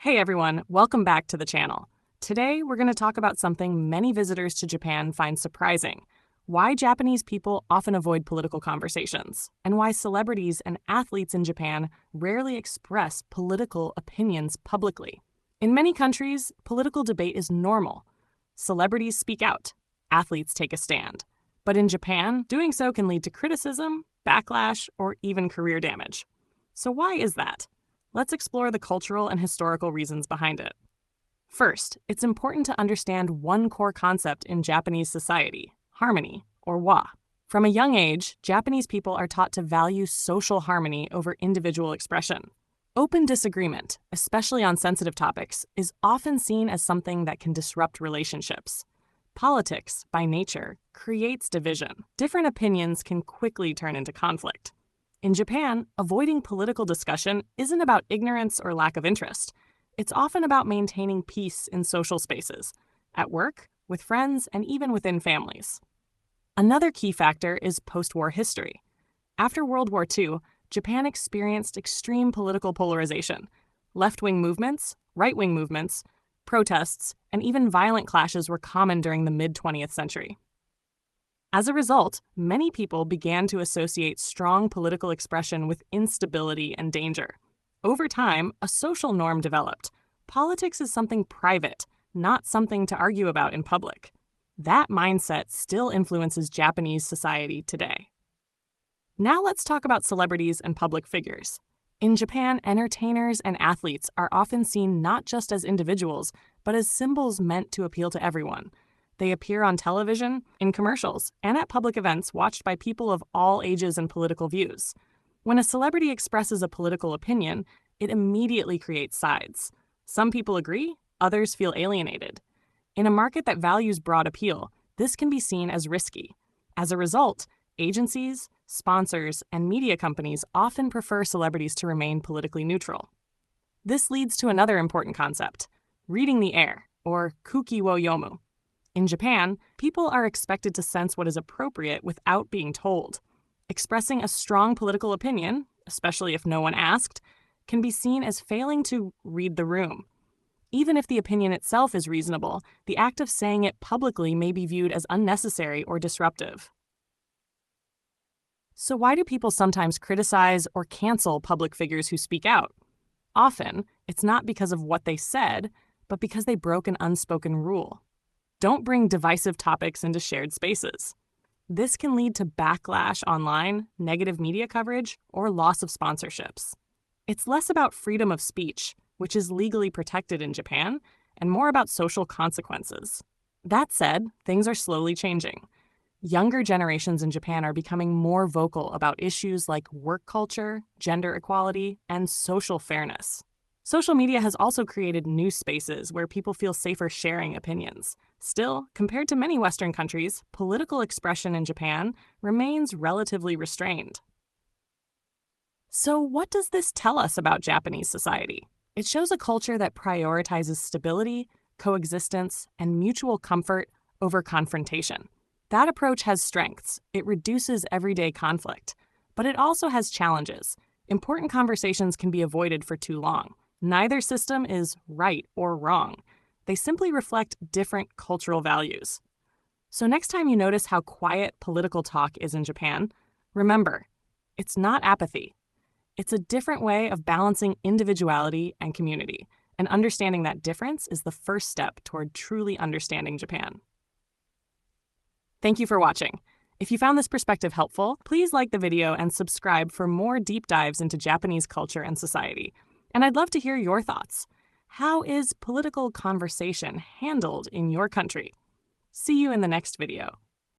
Hey everyone, welcome back to the channel. Today we're going to talk about something many visitors to Japan find surprising: why Japanese people often avoid political conversations, and why celebrities and athletes in Japan rarely express political opinions publicly. In many countries, political debate is normal. Celebrities speak out, athletes take a stand. But in Japan, doing so can lead to criticism, backlash, or even career damage. So why is that? Let's explore the cultural and historical reasons behind it. First, it's important to understand one core concept in Japanese society: harmony, or wa. From a young age, Japanese people are taught to value social harmony over individual expression. Open disagreement, especially on sensitive topics, is often seen as something that can disrupt relationships. Politics, by nature, creates division. Different opinions can quickly turn into conflict. In Japan, avoiding political discussion isn't about ignorance or lack of interest. It's often about maintaining peace in social spaces, at work, with friends, and even within families. Another key factor is post-war history. After World War II, Japan experienced extreme political polarization. Left-wing movements, right-wing movements, protests, and even violent clashes were common during the mid-20th century. As a result, many people began to associate strong political expression with instability and danger. Over time, a social norm developed. Politics is something private, not something to argue about in public. That mindset still influences Japanese society today. Now let's talk about celebrities and public figures. In Japan, entertainers and athletes are often seen not just as individuals, but as symbols meant to appeal to everyone. They appear on television, in commercials, and at public events watched by people of all ages and political views. When a celebrity expresses a political opinion, it immediately creates sides. Some people agree, others feel alienated. In a market that values broad appeal, this can be seen as risky. As a result, agencies, sponsors, and media companies often prefer celebrities to remain politically neutral. This leads to another important concept: reading the air, or kuki wo yomu. In Japan, people are expected to sense what is appropriate without being told. Expressing a strong political opinion, especially if no one asked, can be seen as failing to read the room. Even if the opinion itself is reasonable, the act of saying it publicly may be viewed as unnecessary or disruptive. So why do people sometimes criticize or cancel public figures who speak out? Often, it's not because of what they said, but because they broke an unspoken rule. Don't bring divisive topics into shared spaces. This can lead to backlash online, negative media coverage, or loss of sponsorships. It's less about freedom of speech, which is legally protected in Japan, and more about social consequences. That said, things are slowly changing. Younger generations in Japan are becoming more vocal about issues like work culture, gender equality, and social fairness. Social media has also created new spaces where people feel safer sharing opinions. Still, compared to many Western countries, political expression in Japan remains relatively restrained. So what does this tell us about Japanese society? It shows a culture that prioritizes stability, coexistence, and mutual comfort over confrontation. That approach has strengths. It reduces everyday conflict. But it also has challenges. Important conversations can be avoided for too long. Neither system is right or wrong. They simply reflect different cultural values. So next time you notice how quiet political talk is in Japan, remember, it's not apathy. It's a different way of balancing individuality and community, and understanding that difference is the first step toward truly understanding Japan. Thank you for watching. If you found this perspective helpful, please like the video and subscribe for more deep dives into Japanese culture and society. And I'd love to hear your thoughts. How is political conversation handled in your country? See you in the next video.